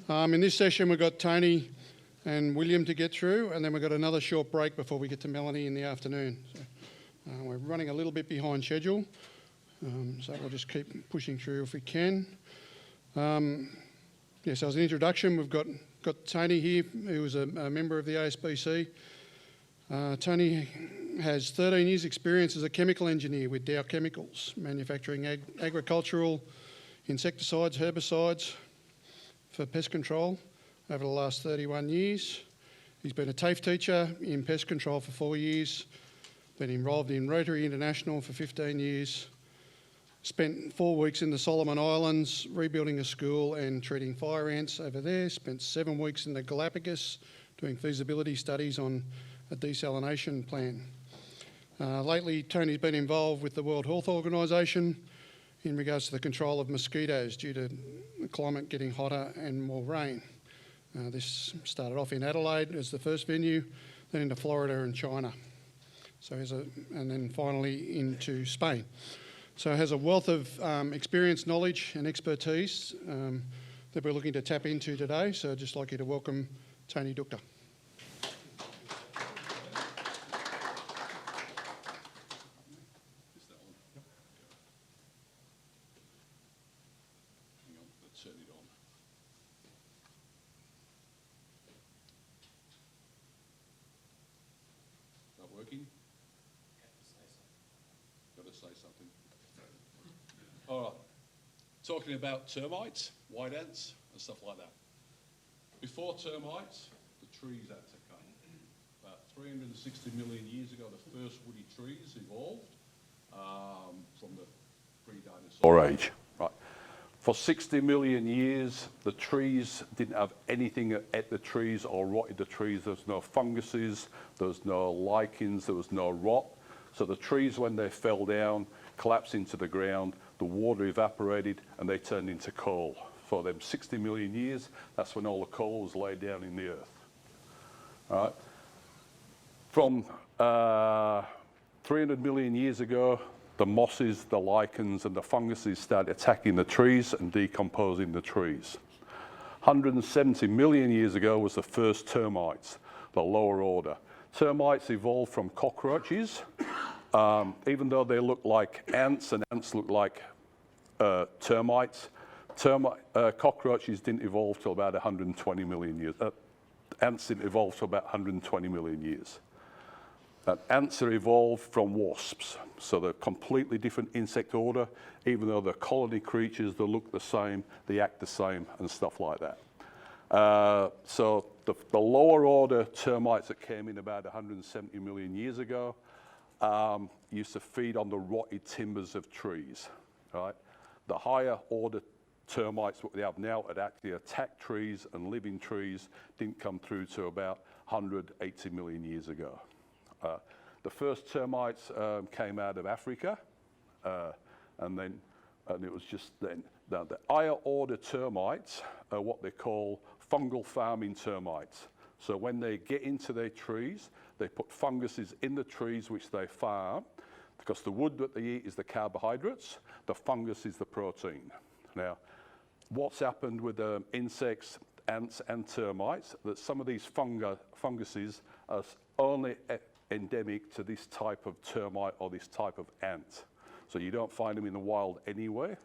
In this session we've got Tony and William to get through, and then we've got another short break before we get to Melanie in the afternoon. So, we're running a little bit behind schedule, so we'll just keep pushing through if we can. So as an introduction, we've got Tony here, who is a member of the ASBC. Tony has 13 years experience as a chemical engineer with Dow Chemicals, manufacturing agricultural insecticides, herbicides for pest control over the last 31 years. He's been a TAFE teacher in pest control for 4 years, been involved in Rotary International for 15 years, spent 4 weeks in the Solomon Islands rebuilding a school and treating fire ants over there, spent 7 weeks in the Galapagos doing feasibility studies on a desalination plan. Lately, Tony's been involved with the World Health Organisation in regards to the control of mosquitoes due to the climate getting hotter and more rain. This started off in Adelaide as the first venue, then into Florida and China. And then finally into Spain. So has a wealth of experience, knowledge and expertise that we're looking to tap into today. So I'd just like you to welcome Tony Dutka. All right, talking about termites, white ants and stuff like that. Before termites, the trees had to come. About 360 million years ago, the first woody trees evolved from the pre-dinosaur age. Right. For 60 million years, the trees didn't have anything that ate the trees or rotted the trees. There was no funguses, there was no lichens, there was no rot. So the trees, when they fell down, collapsed into the ground, the water evaporated and they turned into coal. For them 60 million years, that's when all the coal was laid down in the earth. All right. From 300 million years ago, the mosses, the lichens and the funguses started attacking the trees and decomposing the trees. 170 million years ago was the first termites, the lower order. Termites evolved from cockroaches. Even though they look like ants and ants look like termites, cockroaches didn't evolve till about 120 million years. Ants didn't evolve till about 120 million years. Ants are evolved from wasps, so they're a completely different insect order. Even though they're colony creatures, they look the same, they act the same, and stuff like that. So the lower order termites that came in about 170 million years ago used to feed on the rotted timbers of trees. Right? The higher order termites that we have now that actually attack trees and live in trees didn't come through to about 180 million years ago. The first termites came out of Africa, and it was just then. Now, the higher order termites are what they call fungal farming termites. So when they get into their trees, they put funguses in the trees which they farm, because the wood that they eat is the carbohydrates, the fungus is the protein. Now, what's happened with insects, ants and termites, that some of these funguses are only endemic to this type of termite or this type of ant. So you don't find them in the wild anywhere.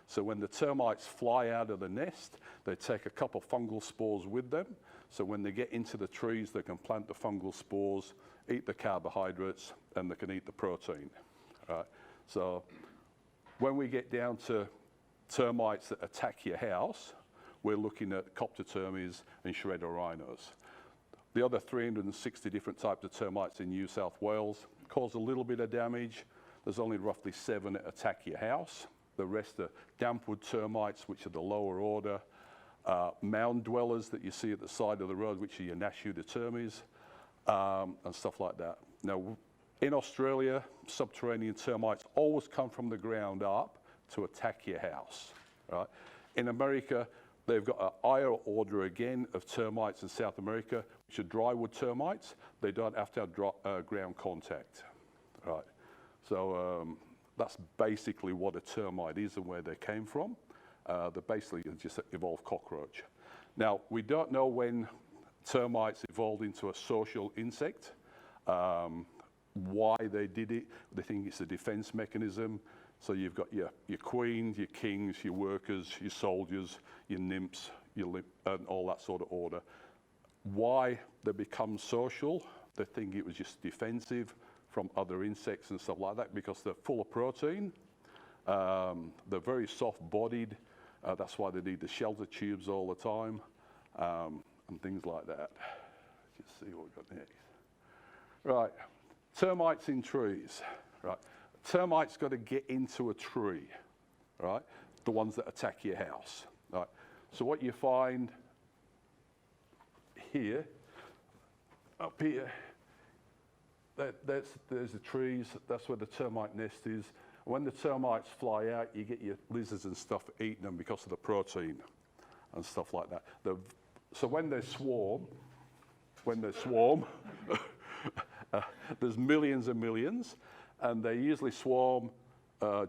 So when the termites fly out of the nest, they take a couple fungal spores with them. So when they get into the trees, they can plant the fungal spores, eat the carbohydrates, and they can eat the protein. Right? So when we get down to termites that attack your house, we're looking at Coptotermes and shredder rhinos. The other 360 different types of termites in New South Wales cause a little bit of damage. There's only roughly 7 that attack your house. The rest are dampwood termites, which are the lower order, mound dwellers that you see at the side of the road, which are your Nashudotermes, and stuff like that. Now, in Australia, subterranean termites always come from the ground up to attack your house. Right? In America, they've got a higher order again of termites in South America, which are drywood termites. They don't have to have ground contact. Right? So that's basically what a termite is and where they came from. They're basically just evolved cockroach. Now, we don't know when termites evolved into a social insect, why they did it. They think it's a defense mechanism. So you've got your queens, your kings, your workers, your soldiers, your nymphs, and all that sort of order. Why they become social, they think it was just defensive from other insects and stuff like that, because they're full of protein. They're very soft-bodied. That's why they need the shelter tubes all the time, and things like that. Let's see what we've got next. Right, termites in trees. Right, termites got to get into a tree. Right, the ones that attack your house. Right, so what you find here, up here, there's the trees. That's where the termite nest is. When the termites fly out, you get your lizards and stuff eating them because of the protein and stuff like that. So when they swarm, there's millions and millions, and they usually swarm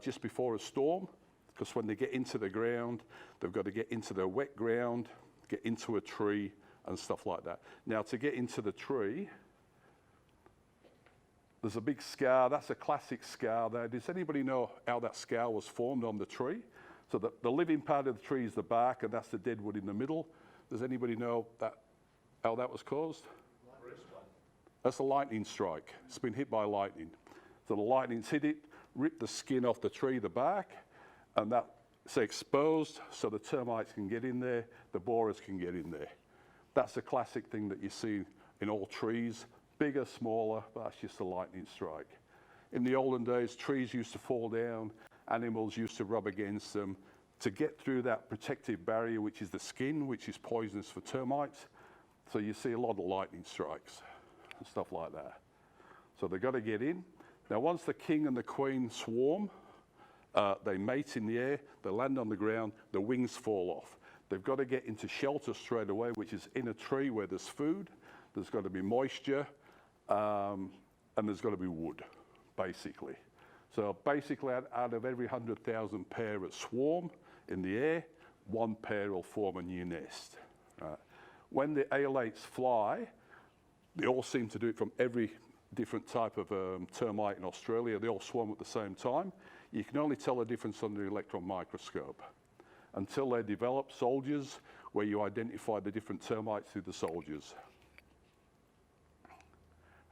just before a storm, because when they get into the ground, they've got to get into the wet ground, get into a tree and stuff like that. Now, to get into the tree, there's a big scar. That's a classic scar there. Does anybody know how that scar was formed on the tree? So the living part of the tree is the bark, and that's the dead wood in the middle. Does anybody know how that was caused? That's a lightning strike. It's been hit by lightning. So the lightning's hit it, ripped the skin off the tree, the bark, and that's exposed so the termites can get in there, the borers can get in there. That's a classic thing that you see in all trees. Bigger, smaller, but that's just a lightning strike. In the olden days, trees used to fall down, animals used to rub against them. To get through that protective barrier, which is the skin, which is poisonous for termites, so you see a lot of lightning strikes and stuff like that. So they've got to get in. Now, once the king and the queen swarm, they mate in the air, they land on the ground, the wings fall off. They've got to get into shelter straight away, which is in a tree where there's food, there's got to be moisture, and there's got to be wood, basically. So basically, out of every 100,000 pair that swarm in the air, one pair will form a new nest. Right. When the alates fly, they all seem to do it from every different type of termite in Australia. They all swarm at the same time. You can only tell the difference under the electron microscope until they develop soldiers, where you identify the different termites through the soldiers.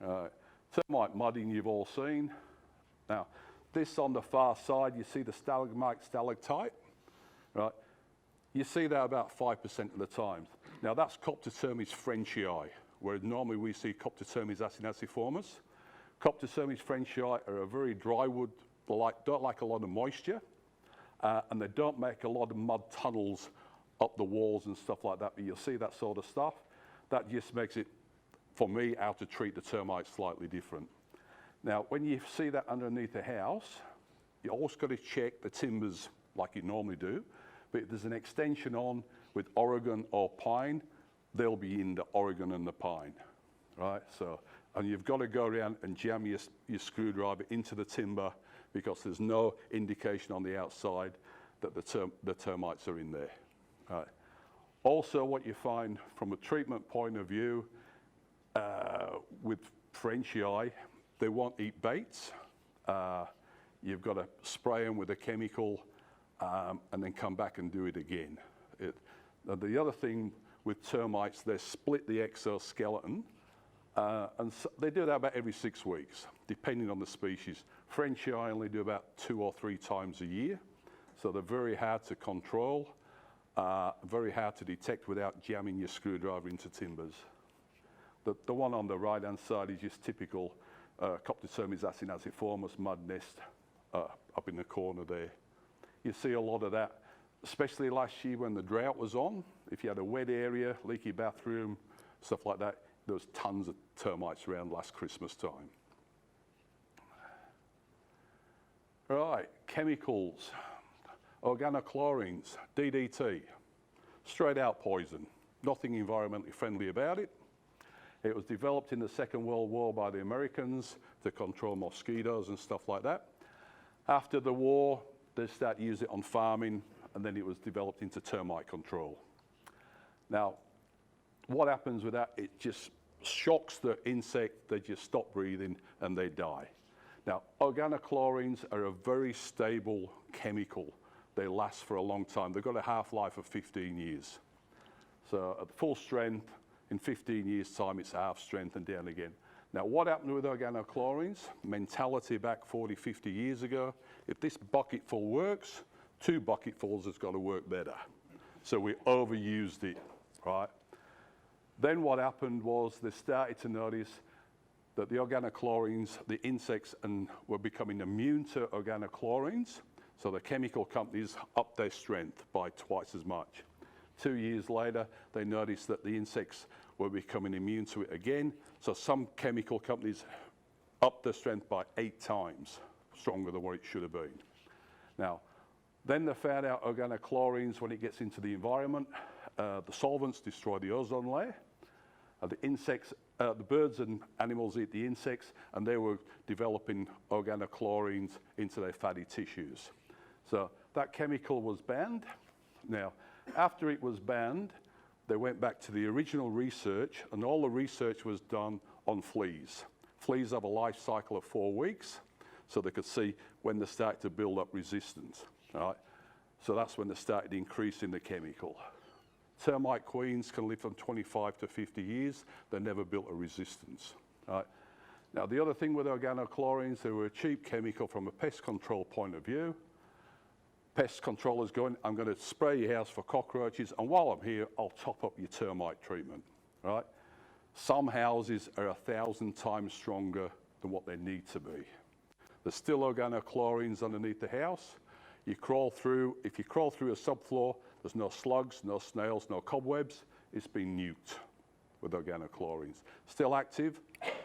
Termite mudding you've all seen. Now, this on the far side, you see the stalagmite, stalactite, right? You see that about 5% of the time. Now, that's Termites Frenchie, where normally we see Termites acinaciformis. Termites Frenchie are a very dry wood, don't like a lot of moisture, and they don't make a lot of mud tunnels up the walls and stuff like that, but you'll see that sort of stuff. That just makes it, for me, how to treat the termites slightly different. Now, when you see that underneath the house, you always got to check the timbers like you normally do, but if there's an extension on with Oregon or pine, they'll be in the Oregon and the pine, right? So, and you've got to go around and jam your screwdriver into the timber, because there's no indication on the outside that the termites are in there. Right. Also, what you find from a treatment point of view with Frenchie, they won't eat baits. You've got to spray them with a chemical and then come back and do it again. The other thing with termites, they split the exoskeleton, and so they do that about every 6 weeks, depending on the species. Frenchie only do about 2 or 3 times a year, so they're very hard to control, very hard to detect without jamming your screwdriver into timbers. The one on the right-hand side is just typical Termites acinaciformis mud nest up in the corner there. You see a lot of that, especially last year when the drought was on. If you had a wet area, leaky bathroom, stuff like that, there was tons of termites around last Christmas time. Right, chemicals, organochlorines, DDT, straight out poison, nothing environmentally friendly about it. It was developed in the Second World War by the Americans to control mosquitoes and stuff like that. After the war, they started to use it on farming, and then it was developed into termite control. Now, what happens with that? It just shocks the insect, they just stop breathing and they die. Now, organochlorines are a very stable chemical. They last for a long time. They've got a half-life of 15 years. So at full strength, in 15 years' time, it's half strength and down again. Now, what happened with organochlorines? Mentality back 40, 50 years ago, if this bucketful works, 2 bucketfuls has got to work better. So we overused it, right? Then what happened was they started to notice that the organochlorines, the insects, were becoming immune to organochlorines. So the chemical companies upped their strength by twice as much. 2 years later, they noticed that the insects were becoming immune to it again. So some chemical companies upped their strength by 8 times stronger than what it should have been. Now, then they found out organochlorines, when it gets into the environment, the solvents destroy the ozone layer. The insects, the birds and animals eat the insects, and they were developing organochlorines into their fatty tissues. So that chemical was banned. Now, after it was banned, they went back to the original research, and all the research was done on fleas. Fleas have a life cycle of 4 weeks, so they could see when they start to build up resistance. All right? So that's when they started increasing the chemical. Termite queens can live from 25 to 50 years. They never built a resistance. All right? Now, the other thing with organochlorines, they were a cheap chemical from a pest control point of view. Pest controllers going, I'm going to spray your house for cockroaches, and while I'm here, I'll top up your termite treatment, right? Some houses are 1,000 times stronger than what they need to be. There's still organochlorines underneath the house. You crawl through, if you crawl through a subfloor, there's no slugs, no snails, no cobwebs. It's been nuked with organochlorines. Still active.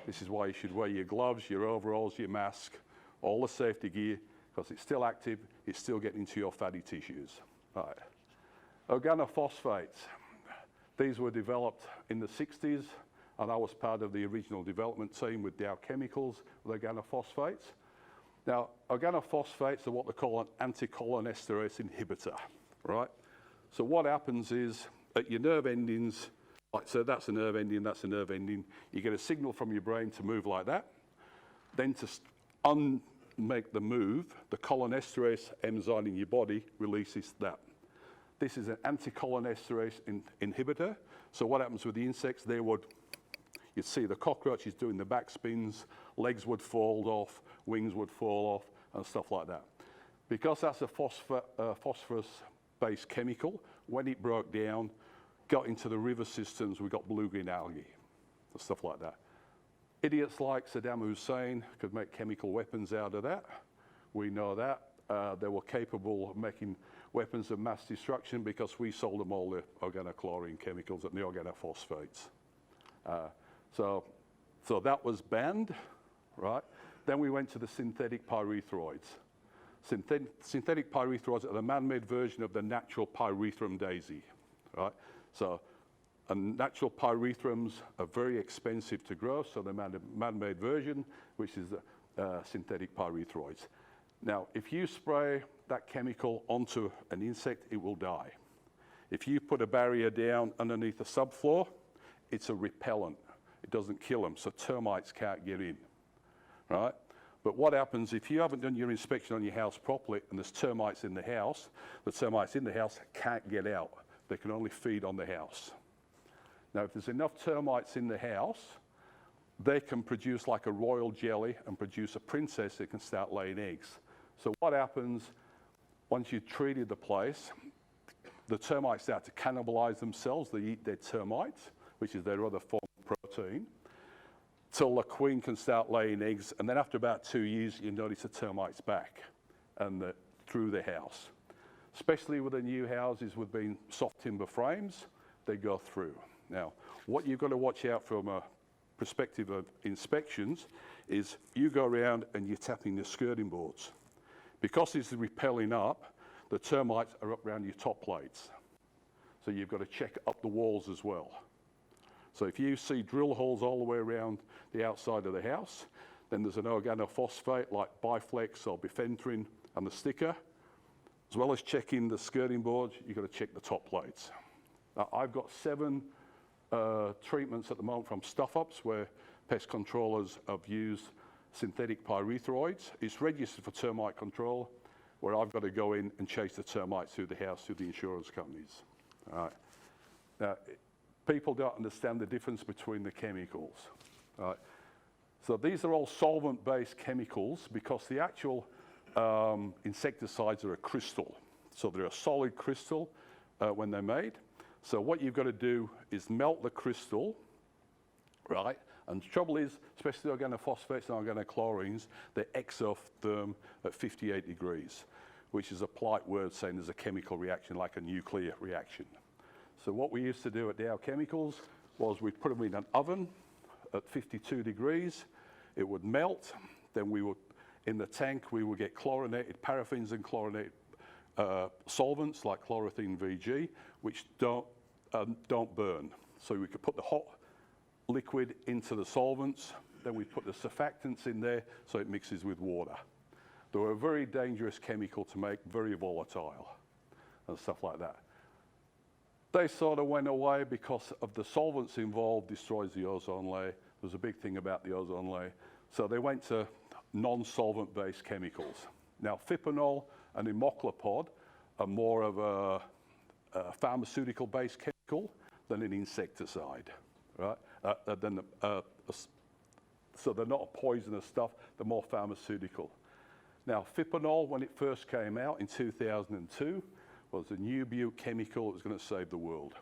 This is why you should wear your gloves, your overalls, your mask, all the safety gear, because it's still active, it's still getting into your fatty tissues. Right. Organophosphates. These were developed in the 60s, and I was part of the original development team with Dow Chemicals with organophosphates. Now, organophosphates are what they call an anticholinesterase inhibitor, right? So what happens is, at your nerve endings, like so that's a nerve ending, that's a nerve ending, you get a signal from your brain to move like that. Then to make the move, the cholinesterase enzyme in your body releases that. This is an anticholinesterase inhibitor. So what happens with the insects, you'd see the cockroaches doing the back spins, legs would fall off, wings would fall off, and stuff like that. Because that's a phosphorus-based chemical, when it broke down, got into the river systems, we got blue-green algae and stuff like that. Idiots like Saddam Hussein could make chemical weapons out of that. We know that. They were capable of making weapons of mass destruction because we sold them all the organochlorine chemicals and the organophosphates. So that was banned, right? Then we went to the synthetic pyrethroids. Synthetic pyrethroids are the man-made version of the natural pyrethrum daisy, right? So, and natural pyrethrums are very expensive to grow, so they're a man-made version, which is synthetic pyrethroids. Now, if you spray that chemical onto an insect, it will die. If you put a barrier down underneath the subfloor, it's a repellent. It doesn't kill them, so termites can't get in, right? But what happens if you haven't done your inspection on your house properly and there's termites in the house, the termites in the house can't get out. They can only feed on the house. Now, if there's enough termites in the house, they can produce like a royal jelly and produce a princess that can start laying eggs. So what happens once you've treated the place, the termites start to cannibalize themselves. They eat their termites, which is their other form of protein, till the queen can start laying eggs. And then after about 2 years, you notice the termites back and through the house. Especially with the new houses with being soft timber frames, they go through. Now, what you've got to watch out from a perspective of inspections is you go around and you're tapping the skirting boards. Because it's repelling up, the termites are up around your top plates. So you've got to check up the walls as well. So if you see drill holes all the way around the outside of the house, then there's an organophosphate like Biflex or bifenthrin and the sticker. As well as checking the skirting boards, you've got to check the top plates. I've got 7 treatments at the moment from stuff-ups where pest controllers have used synthetic pyrethroids. It's registered for termite control, where I've got to go in and chase the termites through the house through the insurance companies. All right. Now, people don't understand the difference between the chemicals. All right. So these are all solvent-based chemicals because the actual insecticides are a crystal. So they're a solid crystal when they're made. So what you've got to do is melt the crystal, right? And the trouble is, especially organophosphates and organochlorines, they exotherm at 58 degrees, which is a polite word saying there's a chemical reaction like a nuclear reaction. So what we used to do at Dow Chemicals was we'd put them in an oven at 52 degrees. It would melt. Then we would, in the tank, we would get chlorinated paraffins and chlorinated solvents like chlorothene VG, which don't burn. So we could put the hot liquid into the solvents, then we put the surfactants in there so it mixes with water. They were a very dangerous chemical to make, very volatile and stuff like that. They sort of went away because of the solvents involved destroys the ozone layer. There's a big thing about the ozone layer. So they went to non-solvent based chemicals. Now fipronil and imocloprid are more of a pharmaceutical based chemical than an insecticide. Right? So they're not a poisonous stuff, they're more pharmaceutical. Now, fipronil, when it first came out in 2002, was a new chemical that was going to save the world.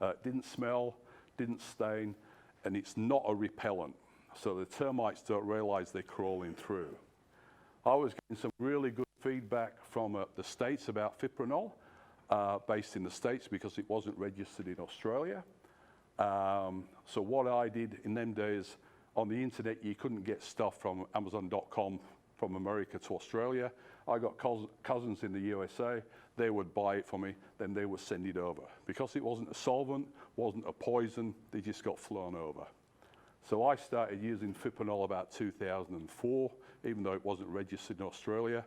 It didn't smell, didn't stain, and it's not a repellent. So the termites don't realize they're crawling through. I was getting some really good feedback from the States about fipronil, based in the States because it wasn't registered in Australia. So what I did in them days, on the internet, you couldn't get stuff from Amazon.com from America to Australia. I got cousins in the USA, they would buy it for me, then they would send it over. Because it wasn't a solvent, wasn't a poison, they just got flown over. So I started using fipronil about 2004, even though it wasn't registered in Australia.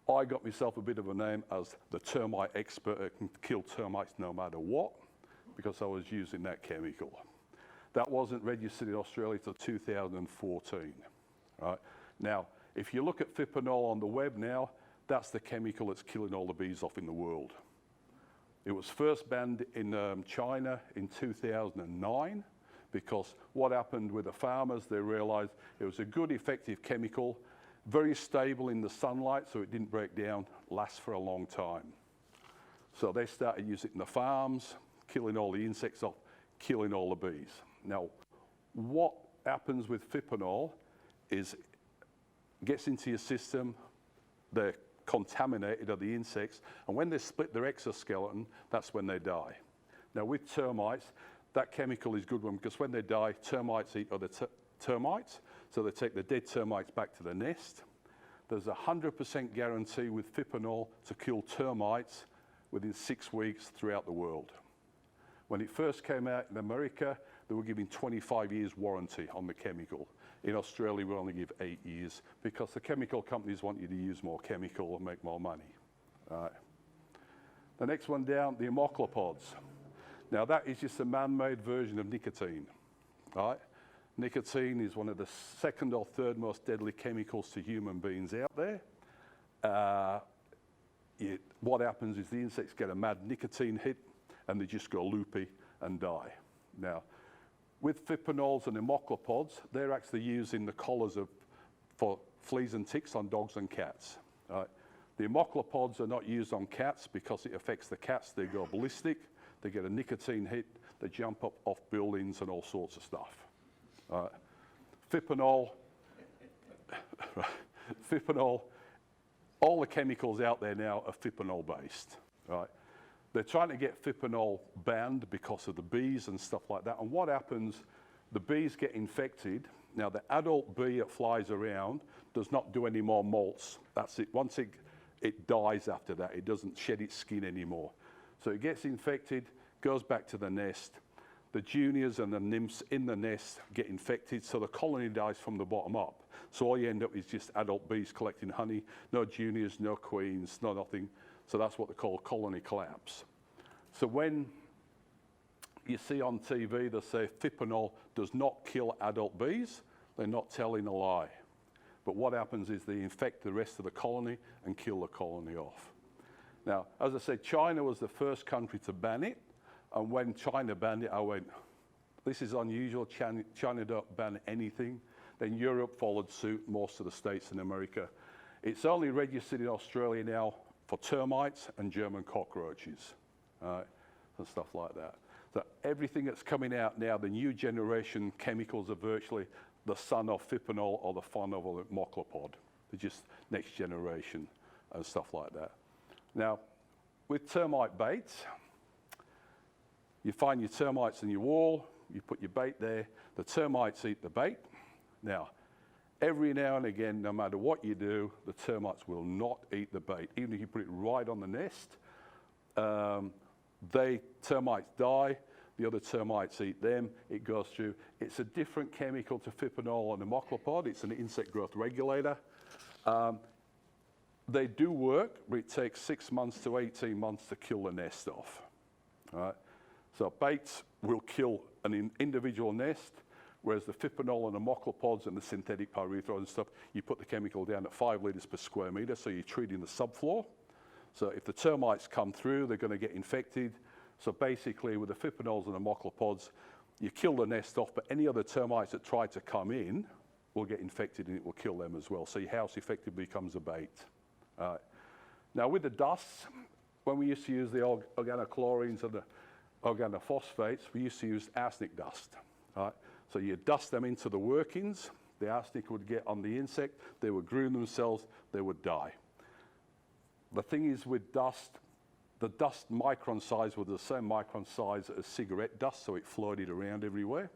I got myself a bit of a name as the termite expert that can kill termites no matter what, because I was using that chemical. That wasn't registered in Australia till 2014. Right? Now, if you look at fipronil on the web now, that's the chemical that's killing all the bees off in the world. It was first banned in China in 2009, because what happened with the farmers, they realized it was a good, effective chemical, very stable in the sunlight, so it didn't break down, lasts for a long time. So they started using it in the farms, killing all the insects off, killing all the bees. Now, what happens with fipronil is it gets into your system, they're contaminated, are the insects, and when they split their exoskeleton, that's when they die. Now, with termites, that chemical is a good one because when they die, termites eat other termites, so they take the dead termites back to the nest. There's a 100% guarantee with fipronil to kill termites within 6 weeks throughout the world. When it first came out in America, they were giving 25 years warranty on the chemical. In Australia, we only give 8 years because the chemical companies want you to use more chemical and make more money. All right. The next one down, the imoclopods. Now that is just a man-made version of nicotine. All right. Nicotine is one of the second or third most deadly chemicals to human beings out there. What happens is the insects get a mad nicotine hit and they just go loopy and die. Now, with fiprinols and imoclopods, they're actually used in the collars for fleas and ticks on dogs and cats. Right? The imoclopods are not used on cats because it affects the cats. They go ballistic, they get a nicotine hit, they jump up off buildings and all sorts of stuff. Fipronil, all the chemicals out there now are fipronil based. Right? They're trying to get fipronil banned because of the bees and stuff like that. And what happens, the bees get infected. Now the adult bee that flies around does not do any more molts. That's it. Once it dies after that, it doesn't shed its skin anymore. So it gets infected, goes back to the nest. The juniors and the nymphs in the nest get infected, so the colony dies from the bottom up. So all you end up is just adult bees collecting honey, no juniors, no queens, no nothing. So that's what they call colony collapse. So when you see on TV, they say fipronil does not kill adult bees. They're not telling a lie. But what happens is they infect the rest of the colony and kill the colony off. Now, as I said, China was the first country to ban it. And when China banned it, I went, this is unusual. China don't ban anything. Then Europe followed suit, most of the states in America. It's only registered in Australia now for termites and German cockroaches, and stuff like that. So everything that's coming out now, the new generation chemicals are virtually the son of fipronil or the son of a moclopod. They're just next generation and stuff like that. Now, with termite baits, you find your termites in your wall, you put your bait there, the termites eat the bait. Now, every now and again, no matter what you do, the termites will not eat the bait. Even if you put it right on the nest, termites die, the other termites eat them, it goes through. It's a different chemical to fipronil and imoclopod. It's an insect growth regulator. They do work, but it takes 6 months to 18 months to kill the nest off. All right? So baits will kill an individual nest, whereas the fipronil and the imoclopods and the synthetic pyrethrum and stuff, you put the chemical down at 5 litres per square metre, so you're treating the subfloor. So if the termites come through, they're going to get infected. So basically, with the fiprinols and the imoclopods, you kill the nest off, but any other termites that try to come in will get infected and it will kill them as well. So your house effectively becomes a bait. Now with the dusts, when we used to use the organochlorines and the organophosphates, we used to use arsenic dust. So you dust them into the workings, the arsenic would get on the insect, they would groom themselves, they would die. The thing is with dust, the dust micron size was the same micron size as cigarette dust, so it floated around everywhere.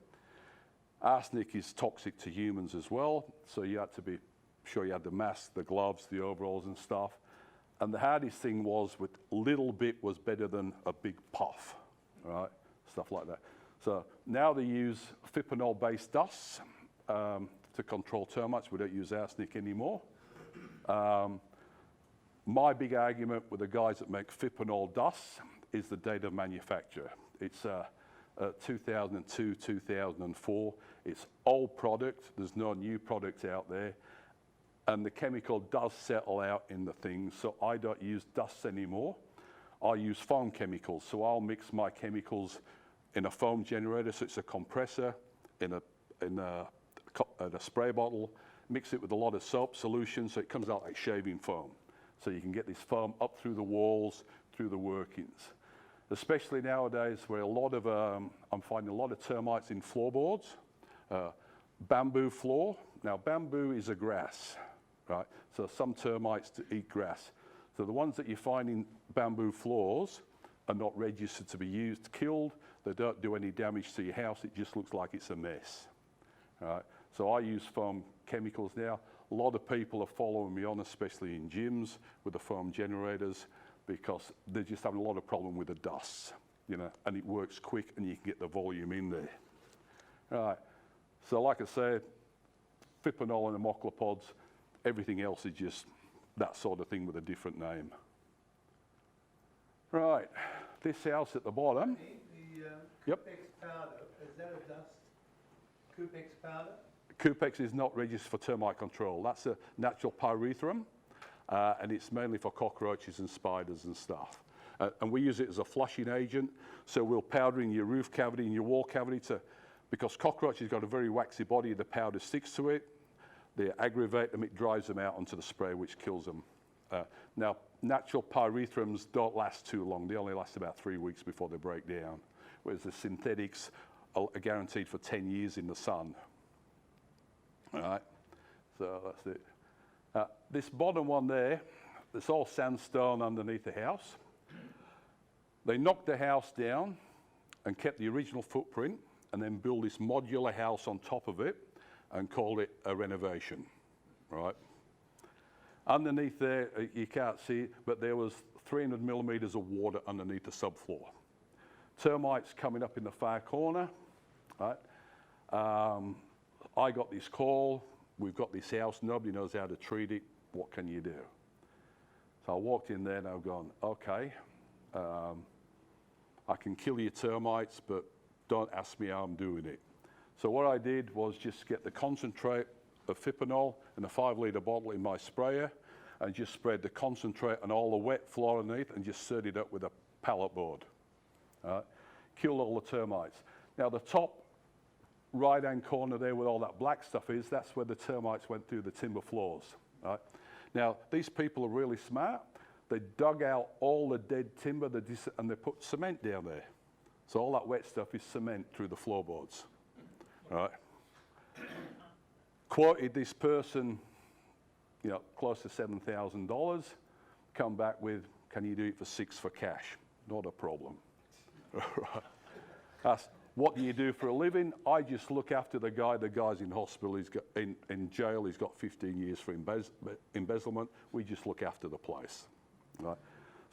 Arsenic is toxic to humans as well, so you had to be sure you had the mask, the gloves, the overalls and stuff. And the hardest thing was with little bit was better than a big puff, right? Stuff like that. So now they use fipronil-based dusts to control termites. We don't use arsenic anymore. My big argument with the guys that make fipronil dusts is the date of manufacture. It's 2002, 2004. It's old product. There's no new product out there. And the chemical does settle out in the things, so I don't use dusts anymore. I use foam chemicals, so I'll mix my chemicals in a foam generator, so it's a compressor in a spray bottle, mix it with a lot of soap solution, so it comes out like shaving foam. So you can get this foam up through the walls, through the workings. Especially nowadays where I'm finding a lot of termites in floorboards, bamboo floor. Now bamboo is a grass, right? So some termites eat grass. So the ones that you find in bamboo floors are not registered to be used, killed. They don't do any damage to your house. It just looks like it's a mess. Right? So I use foam chemicals now. A lot of people are following me on, especially in gyms with the foam generators, because they're just having a lot of problem with the dust, you know, and it works quick and you can get the volume in there. All right. So like I said, fipronil and imoclopods, everything else is just that sort of thing with a different name. Right, this house at the bottom. The Coupex powder, is that a dust? Coupex powder? Coupex is not registered for termite control. That's a natural pyrethrum, and it's mainly for cockroaches and spiders and stuff. And we use it as a flushing agent, so we'll powder in your roof cavity, in your wall cavity, because cockroaches got a very waxy body, the powder sticks to it, they aggravate them, it drives them out onto the spray, which kills them. Now, natural pyrethrums don't last too long. They only last about 3 weeks before they break down, whereas the synthetics are guaranteed for 10 years in the sun. All right, so that's it. This bottom one there, it's all sandstone underneath the house. They knocked the house down and kept the original footprint and then built this modular house on top of it and called it a renovation, right? Underneath there, you can't see it, but there was 300 millimeters of water underneath the subfloor. Termites coming up in the far corner, right? I got this call, we've got this house, nobody knows how to treat it, what can you do? So I walked in there and I've gone, okay, I can kill your termites, but don't ask me how I'm doing it. So what I did was just get the concentrate of fipronil in a 5-litre bottle in my sprayer and just spread the concentrate on all the wet floor underneath and just stirred it up with a pallet board. Killed all the termites. Now the top right-hand corner there where all that black stuff is, that's where the termites went through the timber floors. Right? Now these people are really smart. They dug out all the dead timber and they put cement down there. So all that wet stuff is cement through the floorboards. Right? Quoted this person, you know, close to $7,000. Come back with, can you do it for 6 for cash? Not a problem. Right. Asked, what do you do for a living? I just look after the guy. The guy's in hospital. He's got in jail. He's got 15 years for embezzlement. We just look after the place. Right.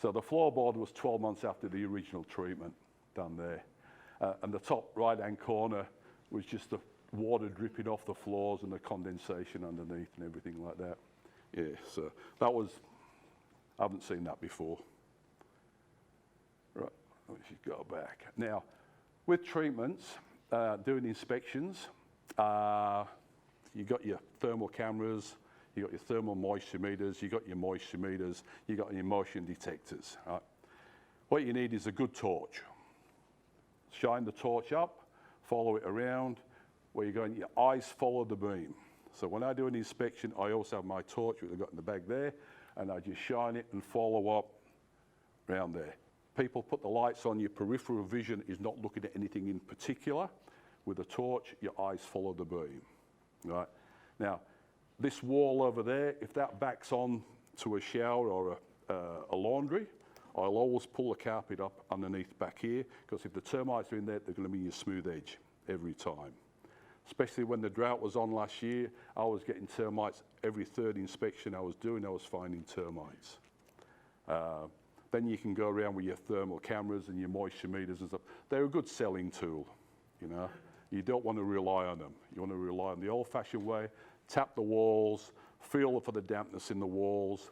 So the floorboard was 12 months after the original treatment done there, and the top right-hand corner was just the water dripping off the floors and the condensation underneath and everything like that. Yeah. So that was. I haven't seen that before. Right. We should go back now. With treatments, doing inspections, you got your thermal cameras, you got your thermal moisture meters, you got your moisture meters, you got your motion detectors. Right? What you need is a good torch. Shine the torch up, follow it around, where you're going, your eyes follow the beam. So when I do an inspection, I also have my torch, which I've got in the bag there, and I just shine it and follow up around there. People put the lights on, your peripheral vision is not looking at anything in particular. With a torch, your eyes follow the beam. Right? Now, this wall over there, if that backs on to a shower or a laundry, I'll always pull the carpet up underneath back here, because if the termites are in there, they're going to be your smooth edge every time. Especially when the drought was on last year, I was getting termites every third inspection I was doing, I was finding termites. Then you can go around with your thermal cameras and your moisture meters and stuff. They're a good selling tool, you know. You don't want to rely on them. You want to rely on the old-fashioned way, tap the walls, feel for the dampness in the walls,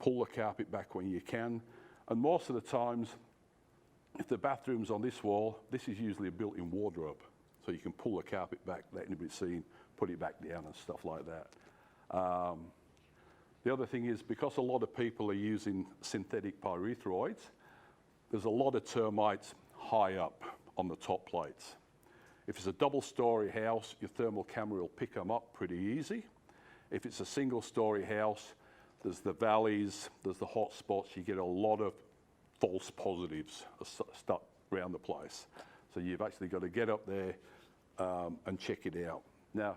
pull the carpet back when you can. And most of the times, if the bathroom's on this wall, this is usually a built-in wardrobe. So you can pull the carpet back, let anybody see, put it back down and stuff like that. The other thing is, because a lot of people are using synthetic pyrethroids, there's a lot of termites high up on the top plates. If it's a double-story house, your thermal camera will pick them up pretty easy. If it's a single-story house, there's the valleys, there's the hot spots, you get a lot of false positives stuck around the place. So you've actually got to get up there and check it out. Now,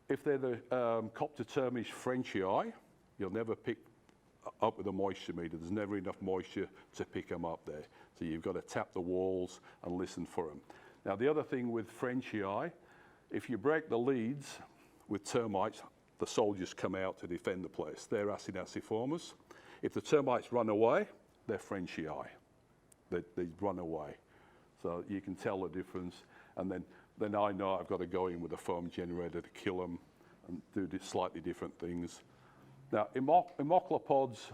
if they're the Coptotermes Frenchii, you'll never pick up with a moisture meter. There's never enough moisture to pick them up there. So you've got to tap the walls and listen for them. Now, the other thing with Frenchii, if you break the leads with termites, the soldiers come out to defend the place. They're Acidiformes. If the termites run away, they're Frenchii. They run away. So you can tell the difference. And then I know I've got to go in with a foam generator to kill them and do slightly different things. Now, imoclopods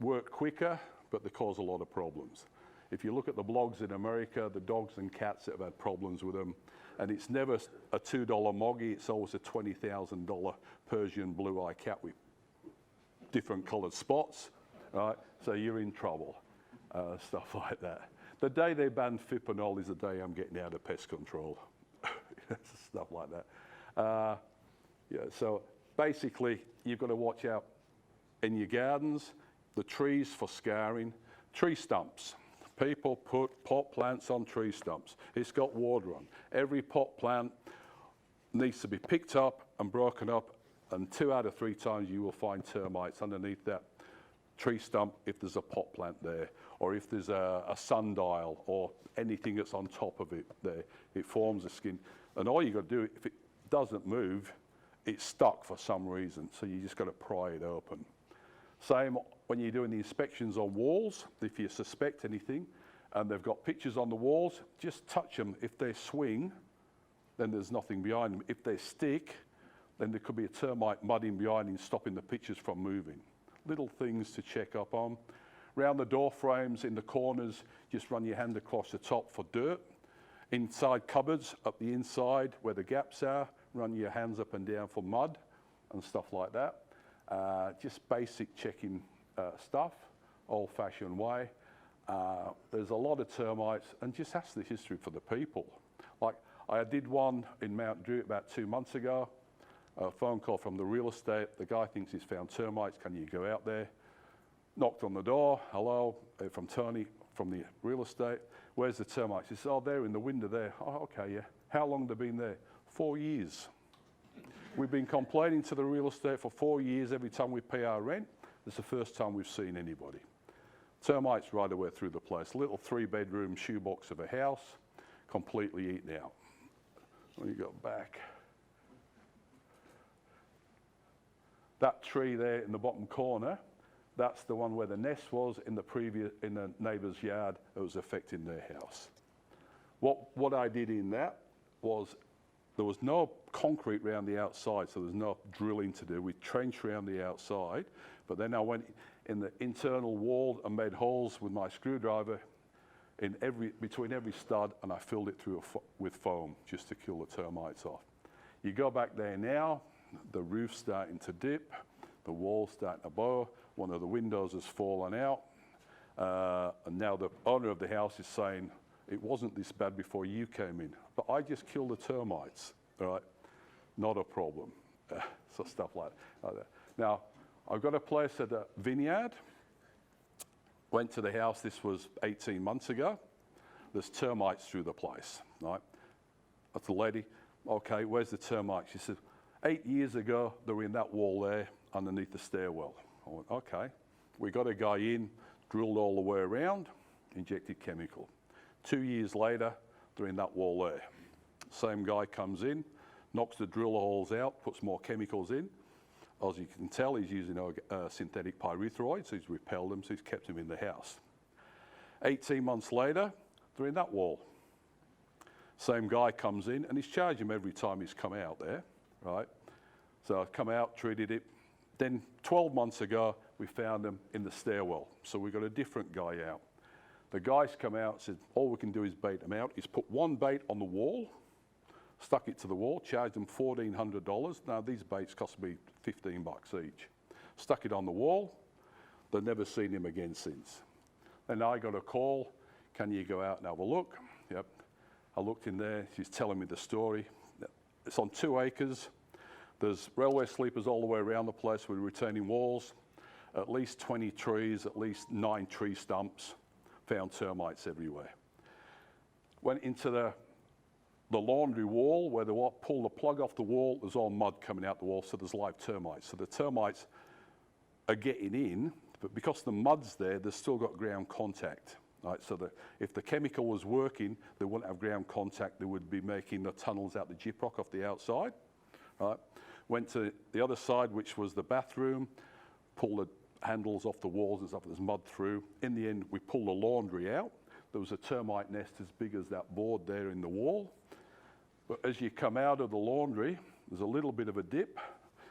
work quicker, but they cause a lot of problems. If you look at the blogs in America, the dogs and cats that have had problems with them, and it's never a $2 moggy, it's always a $20,000 Persian blue-eye cat with different coloured spots, right? So you're in trouble, stuff like that. The day they ban fipronil is the day I'm getting out of pest control, stuff like that. Yeah, so basically, you've got to watch out in your gardens, the trees for scarring, tree stumps. People put pot plants on tree stumps. It's got water on. Every pot plant needs to be picked up and broken up, and 2 out of 3 times you will find termites underneath that tree stump if there's a pot plant there, or if there's a sundial or anything that's on top of it there. It forms a skin. And all you got to do, if it doesn't move, it's stuck for some reason, so you just got to pry it open. Same when you're doing the inspections on walls. If you suspect anything and they've got pictures on the walls, just touch them. If they swing, then there's nothing behind them. If they stick, then there could be a termite mudding behind and stopping the pictures from moving. Little things to check up on. Around the door frames in the corners, just run your hand across the top for dirt. Inside cupboards, up the inside where the gaps are, run your hands up and down for mud and stuff like that. Just basic checking stuff, old-fashioned way. There's a lot of termites, and just ask the history for the people. Like, I did one in Mount Druitt about 2 months ago. A phone call from the real estate. The guy thinks he's found termites. Can you go out there? Knocked on the door. Hello, from Tony from the real estate. Where's the termites? He says, oh, they're in the window there. Oh, okay, yeah. How long have they been there? 4 years. We've been complaining to the real estate for 4 years every time we pay our rent. It's the first time we've seen anybody. Termites right away through the place. Little 3-bedroom shoebox of a house, completely eaten out. Let me go back. That tree there in the bottom corner, that's the one where the nest was in the neighbour's yard. It was affecting their house. What I did in that was, there was no concrete around the outside, so there's no drilling to do. We trenched around the outside, but then I went in the internal wall and made holes with my screwdriver in between every stud, and I filled it through with foam just to kill the termites off. You go back there now, the roof's starting to dip, the wall's starting to bow, one of the windows has fallen out, and now the owner of the house is saying, it wasn't this bad before you came in, but I just killed the termites, all right? Not a problem. So stuff like that. Now, I've got a place at a vineyard. Went to the house, this was 18 months ago. There's termites through the place, right? That's the lady, okay, where's the termites? She said, 8 years ago, they were in that wall there, underneath the stairwell. I went, okay. We got a guy in, drilled all the way around, injected chemical. 2 years later, they're in that wall there. Same guy comes in, knocks the drill holes out, puts more chemicals in. As you can tell, he's using synthetic pyrethroids, so he's repelled them, so he's kept them in the house. 18 months later, they're in that wall. Same guy comes in, and he's charging him every time he's come out there, right? So I've come out, treated it. Then 12 months ago, we found them in the stairwell. So we got a different guy out. The guy's come out and said, all we can do is bait them out. He's put one bait on the wall, stuck it to the wall, charged them $1,400. Now these baits cost me $15 each. Stuck it on the wall. They've never seen him again since. Then I got a call, can you go out and have a look? Yep. I looked in there, she's telling me the story. It's on 2 acres. There's railway sleepers all the way around the place with retaining walls, at least 20 trees, at least 9 tree stumps. Found termites everywhere. Went into the laundry wall where they pull the plug off the wall, there's all mud coming out the wall, so there's live termites. So the termites are getting in, but because the mud's there, they've still got ground contact. Right? So if the chemical was working, they wouldn't have ground contact, they would be making the tunnels out the gyprock off the outside. Right? Went to the other side, which was the bathroom, pulled the handles off the walls and stuff, there's mud through. In the end, we pulled the laundry out. There was a termite nest as big as that board there in the wall. But as you come out of the laundry, there's a little bit of a dip.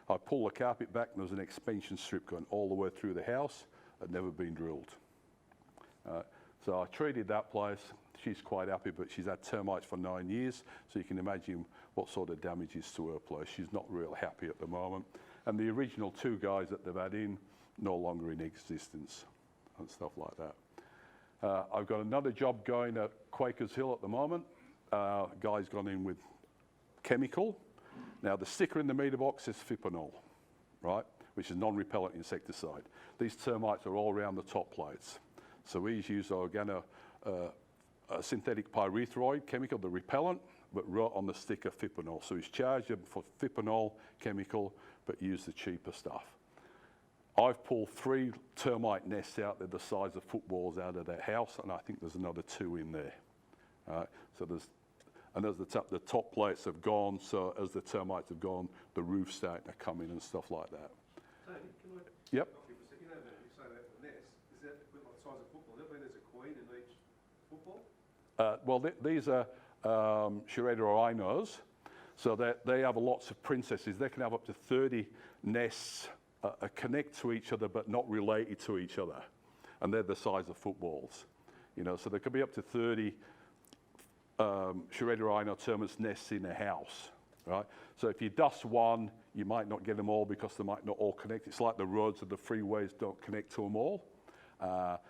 I pull the carpet back and there's an expansion strip going all the way through the house. Had never been drilled. So I treated that place. She's quite happy, but she's had termites for 9 years. So you can imagine what sort of damage is to her place. She's not real happy at the moment. And the original 2 guys that they've had in, no longer in existence and stuff like that. I've got another job going at Quakers Hill at the moment. Guy's gone in with chemical. Now the sticker in the meter box says fipronil, right, which is non-repellent insecticide. These termites are all around the top plates. So he's used a synthetic pyrethroid chemical, the repellent, but wrote on the sticker fipronil. So he's charged them for fipronil chemical, but used the cheaper stuff. I've pulled 3 termite nests out. They're the size of footballs out of their house, and I think there's another 2 in there. So as the top plates have gone, so as the termites have gone, the roof's starting to come in and stuff like that. Tony, can I Yep. stop you for a second? You know that you say that the nest, is that equivalent like the size of football? Does that mean there's a queen in each football? Well, these are Schroeder-rhinos, so they have lots of princesses. They can have up to 30 nests connect to each other but not related to each other, and they're the size of footballs. You know, so there could be up to 30 Shredderine or termites nests in a house, right? So if you dust one, you might not get them all because they might not all connect. It's like the roads and the freeways don't connect to them all.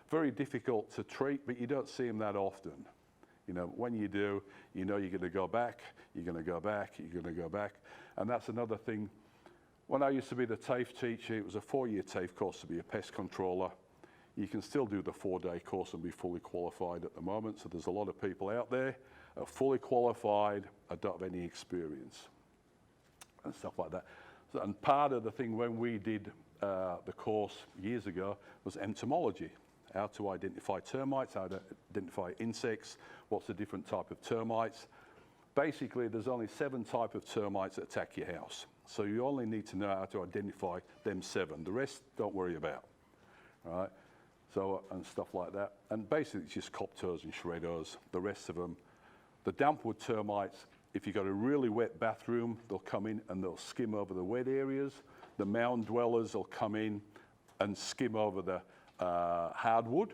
Very difficult to treat, but you don't see them that often. You know, when you do, you know you're going to go back, you're going to go back, you're going to go back. And that's another thing. When I used to be the TAFE teacher, it was a 4-year TAFE course to be a pest controller. You can still do the 4-day course and be fully qualified at the moment. So there's a lot of people out there are fully qualified, don't have any experience and stuff like that. So, and part of the thing when we did the course years ago was entomology, how to identify termites, how to identify insects, what's the different type of termites. Basically, there's only 7 types of termites that attack your house. So you only need to know how to identify them 7. The rest, don't worry about, right? So, and stuff like that. And basically, it's just coptos and shredders, the rest of them. The dampwood termites, if you've got a really wet bathroom, they'll come in and they'll skim over the wet areas. The mound dwellers will come in and skim over the hardwood.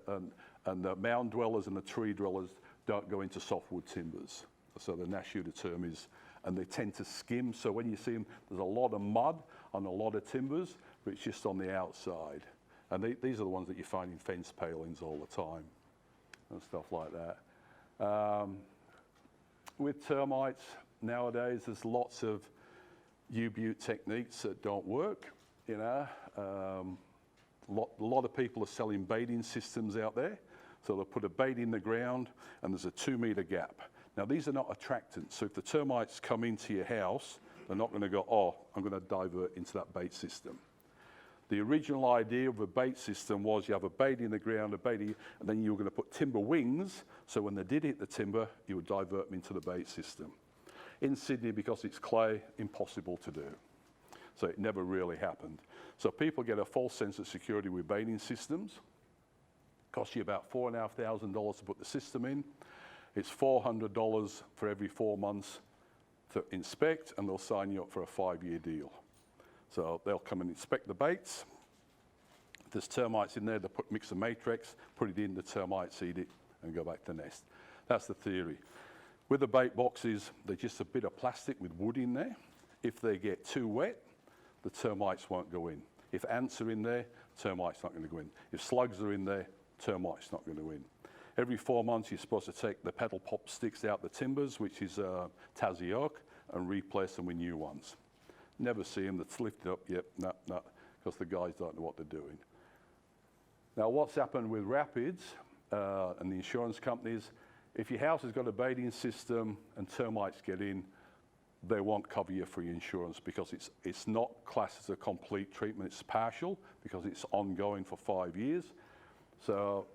And the mound dwellers and the tree dwellers don't go into softwood timbers. So the Nashuta and they tend to skim. So when you see them, there's a lot of mud on a lot of timbers, but it's just on the outside. And these are the ones that you find in fence palings all the time and stuff like that. With termites, nowadays, there's lots of U-Butte techniques that don't work, you know. A lot of people are selling baiting systems out there. So they'll put a bait in the ground and there's a 2-meter gap. Now, these are not attractants. So if the termites come into your house, they're not going to go, oh, I'm going to divert into that bait system. The original idea of a bait system was you have a bait in the ground, and then you were going to put timber wings, so when they did hit the timber, you would divert them into the bait system. In Sydney, because it's clay, impossible to do. So it never really happened. So people get a false sense of security with baiting systems. Costs you about $4,500 to put the system in. It's $400 for every 4 months to inspect, and they'll sign you up for a 5-year deal. So they'll come and inspect the baits. If there's termites in there, they'll mix a matrix, put it in, the termites eat it, and go back to the nest. That's the theory. With the bait boxes, they're just a bit of plastic with wood in there. If they get too wet, the termites won't go in. If ants are in there, termites not going to go in. If slugs are in there, termites not going to go in. Every 4 months, you're supposed to take the petal pop sticks out the timbers, which is Tassie oak, and replace them with new ones. Never see them that's lifted up, yep, no, because the guys don't know what they're doing. Now, what's happened with rapids and the insurance companies, if your house has got a baiting system and termites get in, they won't cover you for your insurance because it's not classed as a complete treatment, it's partial because it's ongoing for 5 years. So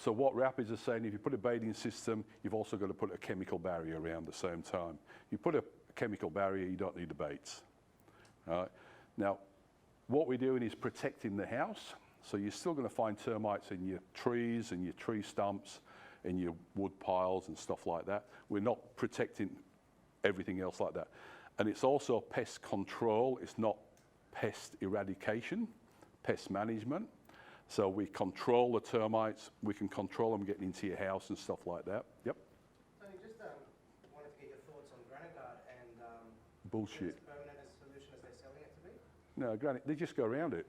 what rapids are saying, if you put a baiting system, you've also got to put a chemical barrier around the same time. You put a chemical barrier, you don't need the baits. Now, what we're doing is protecting the house. So you're still going to find termites in your trees and your tree stumps and your wood piles and stuff like that. We're not protecting everything else like that. And it's also pest control. It's not pest eradication, pest management. So we control the termites. We can control them getting into your house and stuff like that. Yep. Tony, just wanted to get your thoughts on Granite and Bullshit. as permanent a solution as they're selling it to be? No, granted, they just go around it.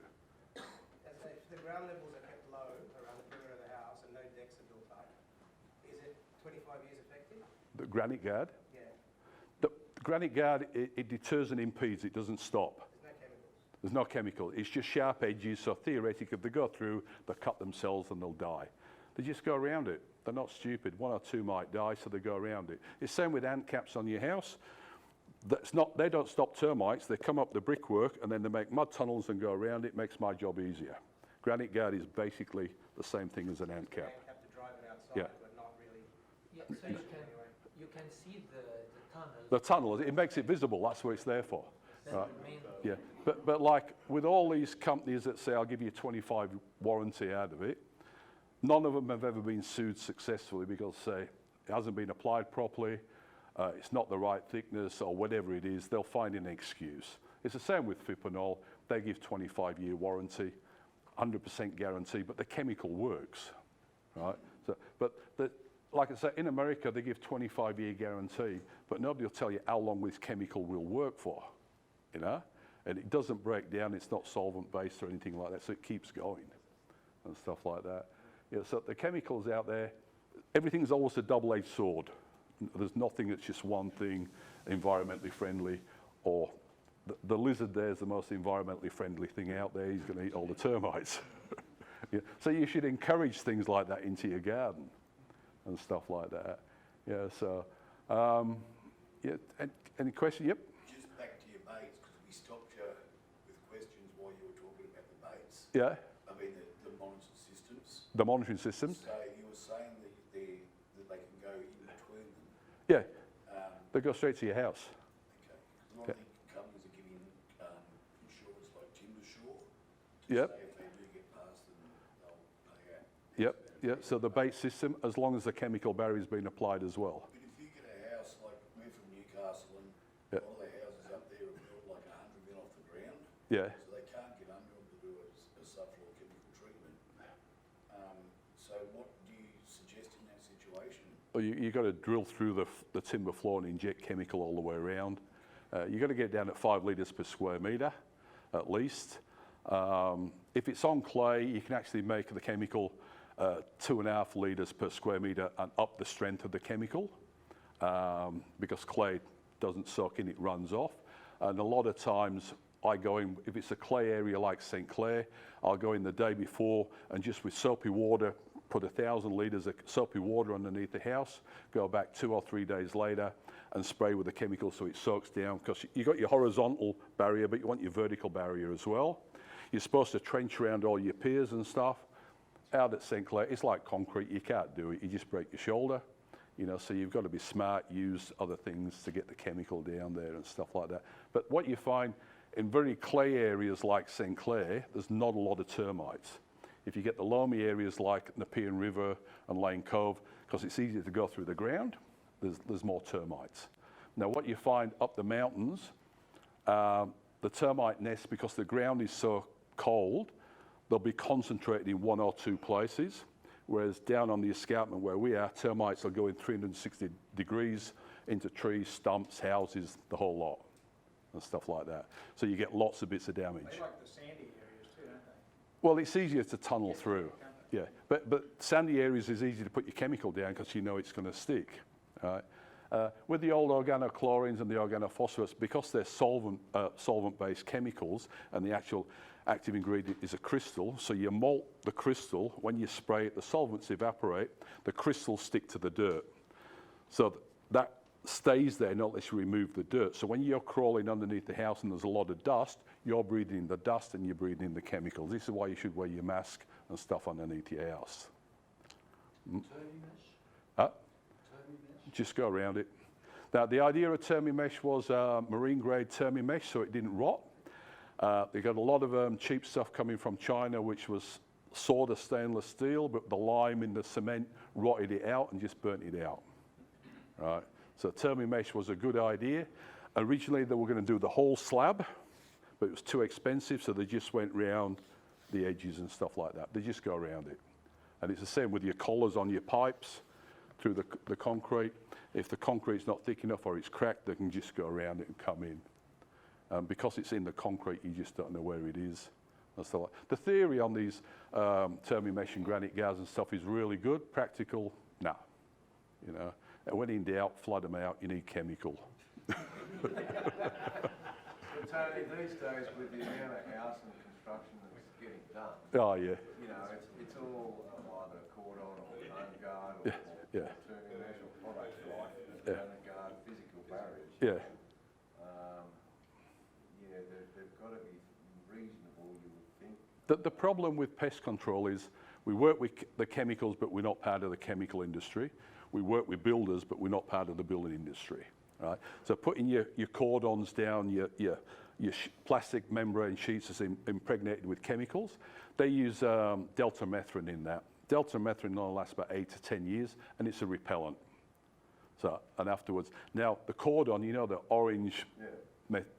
As if the ground levels are kept low around the perimeter of the house and no decks are built up, is it 25 years effective? The granite guard? Yeah. The granite guard, it deters and impedes. It doesn't stop. There's no chemicals. There's no chemical. It's just sharp edges. So theoretically, if they go through, they'll cut themselves and they'll die. They just go around it. They're not stupid. 1 or 2 might die, so they go around it. It's the same with ant caps on your house. They don't stop termites. They come up the brickwork and then they make mud tunnels and go around it. Makes my job easier. Granite guard is basically the same thing as an ant cap. You have to drive it outside, Yeah. but not really. Yeah, so you can see the tunnel. The tunnel, it makes it visible. That's what it's there for. That's Right. the main. Yeah, but like with all these companies that say, I'll give you a 25 warranty out of it, none of them have ever been sued successfully because, say, it hasn't been applied properly, it's not the right thickness or whatever it is, they'll find an excuse. It's the same with fipronil. They give 25-year warranty, 100% guarantee, but the chemical works, right? So, but like I say, in America, they give 25-year guarantee, but nobody will tell you how long this chemical will work for, you know? And it doesn't break down, it's not solvent-based or anything like that, so it keeps going and stuff like that. Yeah, so the chemicals out there, everything's always a double-edged sword. There's nothing that's just one thing, environmentally friendly, or the lizard there is the most environmentally friendly thing out there. He's going to eat all the termites. Yeah. So you should encourage things like that into your garden and stuff like that. Yeah, so, yeah, any question? Yep. Just back to your baits, because we stopped you with questions while you were talking about the baits. Yeah. I mean, the monitoring systems. The monitoring systems. So you were saying that they can go in between them. Yeah. They go straight to your house. Okay. A lot of the companies are giving insurance like Timber Shore. Yep. Say if they do get past them, they'll pay out. Yep. Yep. So the bait system, as long as the chemical barrier's been applied as well. But if you get a house, like we're from Newcastle, and Yep. a lot of the houses up there are built like 100 mil off the ground. Yeah. So they can't get under them to do a subfloor chemical treatment. So what do you suggest in that situation? Well, you've got to drill through the timber floor and inject chemical all the way around. You've got to get down at 5 litres per square metre, at least. If it's on clay, you can actually make the chemical 2.5 litres per square metre and up the strength of the chemical, because clay doesn't soak in, it runs off. And a lot of times I go in, if it's a clay area like St. Clair, I'll go in the day before and just with soapy water, put 1,000 litres of soapy water underneath the house, go back 2 or 3 days later and spray with the chemical so it soaks down, because you've got your horizontal barrier, but you want your vertical barrier as well. You're supposed to trench around all your piers and stuff. Out at St. Clair, it's like concrete, you can't do it, you just break your shoulder. You know, so you've got to be smart, use other things to get the chemical down there and stuff like that. But what you find in very clay areas like St. Clair, there's not a lot of termites. If you get the loamy areas like Nepean River and Lane Cove, because it's easier to go through the ground, there's more termites. Now what you find up the mountains, the termite nests, because the ground is so cold, they'll be concentrated in 1 or 2 places, whereas down on the escarpment where we are, termites will go in 360 degrees into trees, stumps, houses, the whole lot, and stuff like that. So you get lots of bits of damage. They like the sandy areas too, don't they? Well, it's easier to tunnel through. Yeah, but sandy areas is easy to put your chemical down because you know it's going to stick. Right? With the old organochlorines and the organophosphates, because they're solvent-based chemicals and the actual active ingredient is a crystal, so you malt the crystal, when you spray it, the solvents evaporate, the crystals stick to the dirt. So that stays there not unless you remove the dirt. So when you're crawling underneath the house and there's a lot of dust, you're breathing in the dust and you're breathing in the chemicals. This is why you should wear your mask and stuff underneath your house. Just go around it. Now the idea of Termimesh was marine grade Termimesh so it didn't rot. They got a lot of cheap stuff coming from China which was sort of stainless steel, but the lime in the cement rotted it out and just burnt it out. Right. So Termimesh was a good idea. Originally they were going to do the whole slab, but it was too expensive, so they just went round the edges and stuff like that. They just go around it. And it's the same with your collars on your pipes through the concrete. If the concrete's not thick enough or it's cracked, they can just go around it and come in. Because it's in the concrete, you just don't know where it is. And stuff like. The theory on these Termimesh and granite guards and stuff is really good. Practical, no. You know, and when in doubt, flood them out. You need chemical. But Tony, these days with the amount of house and construction that's getting done, Oh yeah. you know, it's all either cordon or home guard or, Yeah. or Termimesh or products like Yeah. granite guard, physical barriers. Yeah. Yeah, they've got to be reasonable, you would think. The problem with pest control is we work with the chemicals, but we're not part of the chemical industry. We work with builders, but we're not part of the building industry. Right? So putting your cordons down, your plastic membrane sheets is impregnated with chemicals. They use deltamethrin in that. Deltamethrin only lasts about 8 to 10 years, and it's a repellent. So, and afterwards, now the cordon, you know, the orange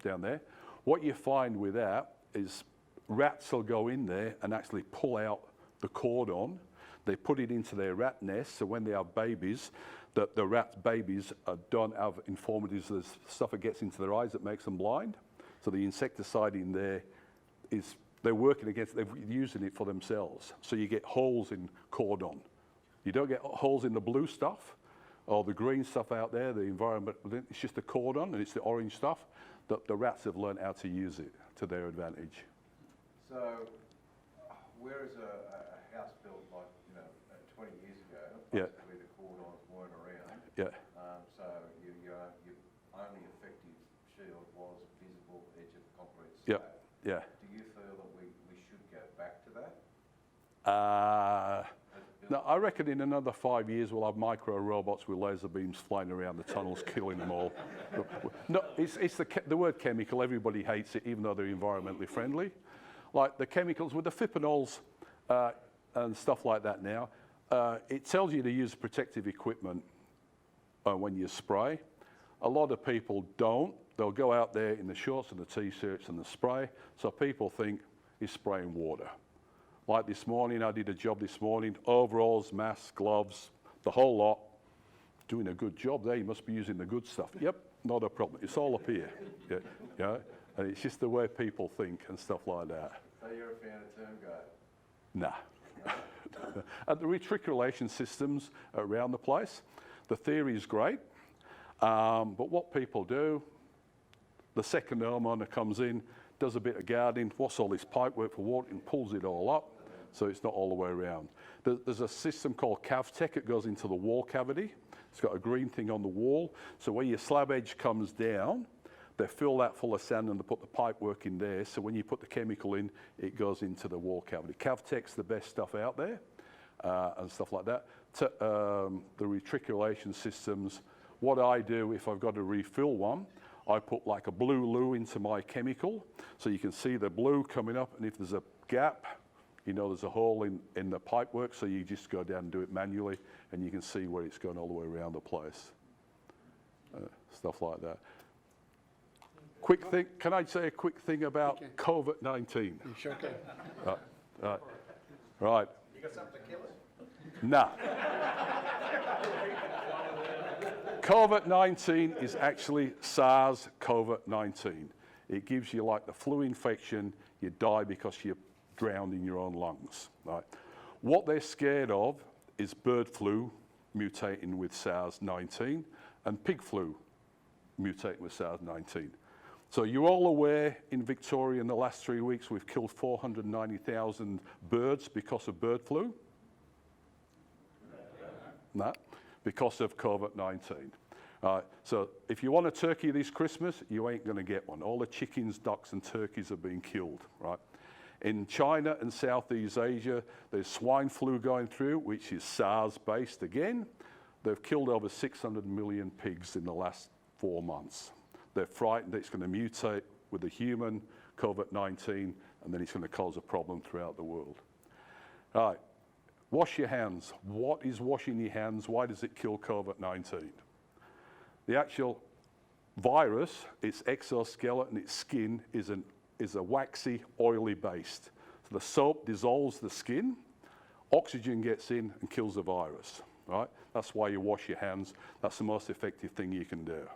down there. What you find with that is rats will go in there and actually pull out the cordon. They put it into their rat nest, so when they have babies, the rat babies don't have informatives, there's stuff that gets into their eyes that makes them blind. So the insecticide in there is, they're working against, they're using it for themselves. So you get holes in cordon. You don't get holes in the blue stuff or the green stuff out there, the environment, it's just the cordon and it's the orange stuff that the rats have learned how to use it to their advantage. So, whereas a house built like, 20 years ago, Yeah. basically the cordons weren't around. Yeah. So your only effective shield was visible edge of concrete Yeah. slab. Yeah. Do you feel that we should go back to that? No, I reckon in another 5 years we'll have micro robots with laser beams flying around the tunnels, killing them all. No, it's the word chemical. Everybody hates it, even though they're environmentally friendly. Like the chemicals with the fipanols and stuff like that now, it tells you to use protective equipment when you spray. A lot of people don't. They'll go out there in the shorts and the t-shirts and the spray. So people think he's spraying water. Like this morning, I did a job this morning, overalls, masks, gloves, the whole lot. Doing a good job there, you must be using the good stuff. Yep, not a problem. It's all up here. Yeah, and it's just the way people think and stuff like that. So you're a fan of term guard? Nah. And the retriculation systems around the place, the theory is great, but what people do, the second homeowner comes in, does a bit of guarding, what's all this pipe work for water, and pulls it all up, so it's not all the way around. There's a system called CavTech. It goes into the wall cavity. It's got a green thing on the wall, so when your slab edge comes down, they fill that full of sand and they put the pipe work in there, so when you put the chemical in, it goes into the wall cavity. CavTech's the best stuff out there, and stuff like that. The retriculation systems, what I do if I've got to refill one, I put like a blue loo into my chemical, so you can see the blue coming up, and if there's a gap, there's a hole in the pipe work, so you just go down and do it manually, and you can see where it's going all the way around the place. Stuff like that. Quick thing, can I say a quick thing about COVID-19? You sure can. Right. You got something to kill it? Nah. COVID-19 is actually SARS-CoV-19. It gives you like the flu infection, you die because you're drowned in your own lungs. Right? What they're scared of is bird flu mutating with SARS-19 and pig flu mutating with SARS-19. So you're all aware in Victoria in the last 3 weeks we've killed 490,000 birds because of bird flu? No, because of COVID-19. So if you want a turkey this Christmas, you ain't going to get one. All the chickens, ducks and turkeys have been killed, right? In China and Southeast Asia, there's swine flu going through, which is SARS-based again. They've killed over 600 million pigs in the last 4 months. They're frightened that it's going to mutate with the human COVID-19, and then it's going to cause a problem throughout the world. All right, wash your hands. What is washing your hands? Why does it kill COVID-19? The actual virus, its exoskeleton, its skin, is a waxy, oily based. So the soap dissolves the skin, oxygen gets in and kills the virus, right? That's why you wash your hands. That's the most effective thing you can do.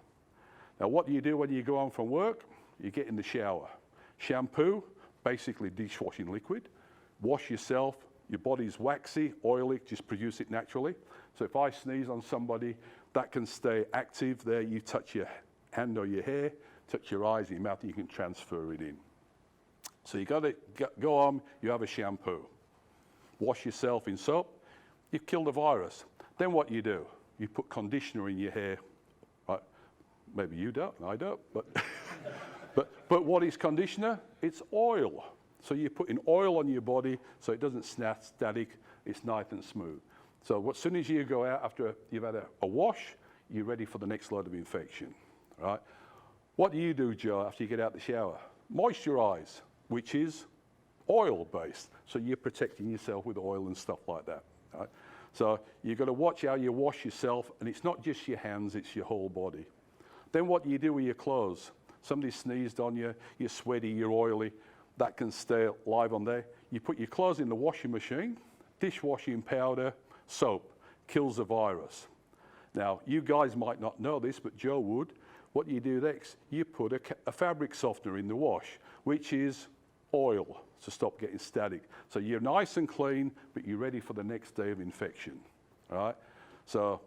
Now, what do you do when you go home from work? You get in the shower. Shampoo, basically dishwashing liquid. Wash yourself. Your body's waxy, oily, just produce it naturally. So if I sneeze on somebody, that can stay active there. You touch your hand or your hair, touch your eyes, your mouth, and you can transfer it in. So you got to go home, you have a shampoo. Wash yourself in soap, you've killed the virus. Then what you do? You put conditioner in your hair. Right? Maybe you don't, I don't, but, but what is conditioner? It's oil. So you're putting oil on your body so it doesn't snap static, it's nice and smooth. So as soon as you go out after you've had a wash, you're ready for the next load of infection, right? What do you do, Joe, after you get out the shower? Moisturize, which is oil-based. So you're protecting yourself with oil and stuff like that, right? So you've got to watch how you wash yourself, and it's not just your hands, it's your whole body. Then what do you do with your clothes? Somebody sneezed on you, you're sweaty, you're oily, that can stay live on there. You put your clothes in the washing machine, dishwashing powder, soap, kills the virus. Now, you guys might not know this, but Joe would. What you do next, you put a fabric softener in the wash, which is oil to stop getting static. So you're nice and clean, but you're ready for the next day of infection, all right? So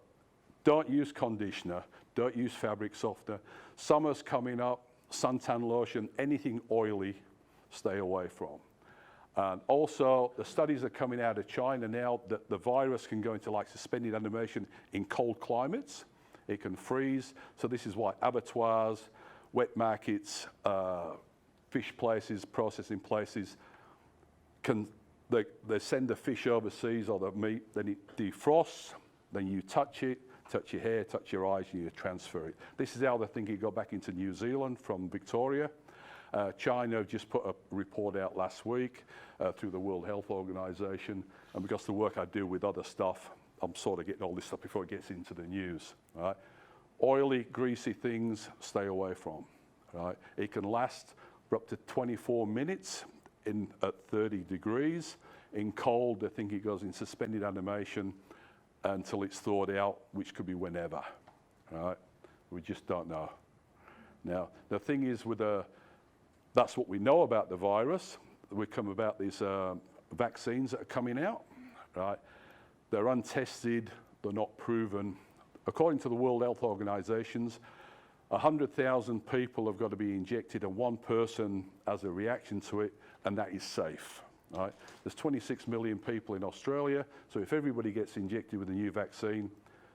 don't use conditioner, don't use fabric softener. Summer's coming up, suntan lotion, anything oily, stay away from. And also, the studies are coming out of China now that the virus can go into like suspended animation in cold climates. It can freeze. So this is why abattoirs, wet markets, fish places, processing places, they send the fish overseas or the meat, then it defrosts, then you touch it, touch your hair, touch your eyes, and you transfer it. This is how they think it got back into New Zealand from Victoria. China just put a report out last week through the World Health Organization, and because of the work I do with other stuff, I'm sort of getting all this stuff before it gets into the news. Right? Oily, greasy things, stay away from. Right? It can last for up to 24 minutes at 30 degrees. In cold, I think it goes in suspended animation until it's thawed out, which could be whenever. Right? We just don't know. Now, the thing is that's what we know about the virus. We come about these vaccines that are coming out, right? They're untested, they're not proven. According to the World Health Organizations, 100,000 people have got to be injected and one person has a reaction to it, and that is safe, right? There's 26 million people in Australia, so if everybody gets injected with a new vaccine,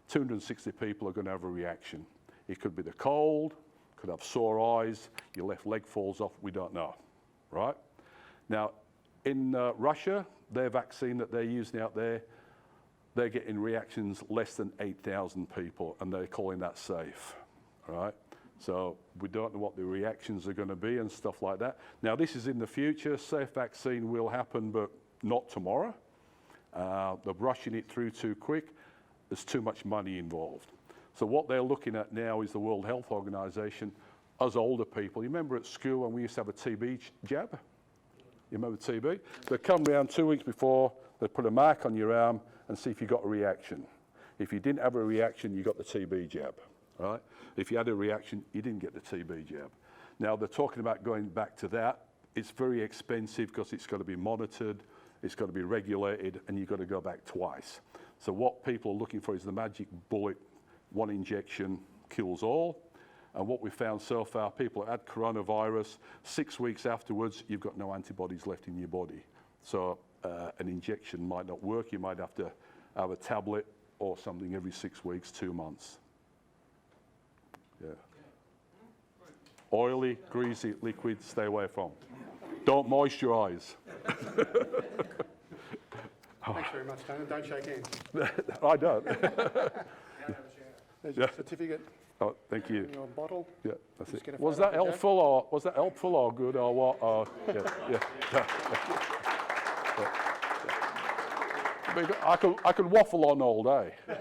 260 people are going to have a reaction. It could be the cold, could have sore eyes, your left leg falls off, we don't know, right? Now, in Russia, their vaccine that they're using out there, they're getting reactions less than 8,000 people, and they're calling that safe, right? So we don't know what the reactions are going to be and stuff like that. Now, this is in the future. Safe vaccine will happen, but not tomorrow. They're rushing it through too quick. There's too much money involved. So what they're looking at now is the World Health Organization, us older people. You remember at school when we used to have a TB jab? You remember TB? They'd come round 2 weeks before, they'd put a mark on your arm and see if you got a reaction. If you didn't have a reaction, you got the TB jab, right? If you had a reaction, you didn't get the TB jab. Now they're talking about going back to that. It's very expensive because it's got to be monitored, it's got to be regulated, and you've got to go back twice. So what people are looking for is the magic bullet. One injection kills all. And what we've found so far, people that had coronavirus, 6 weeks afterwards, you've got no antibodies left in your body. So an injection might not work. You might have to have a tablet or something every 6 weeks, 2 months. Yeah. Oily, greasy, liquid, stay away from. Don't moisturize. Thanks very much, Tony. Don't shake hands. I don't. There's your certificate. Oh, thank you. In your bottle. Yeah, that's Just it. get a Was photo that of Joe. helpful or good or what? Yeah. I could waffle on all day.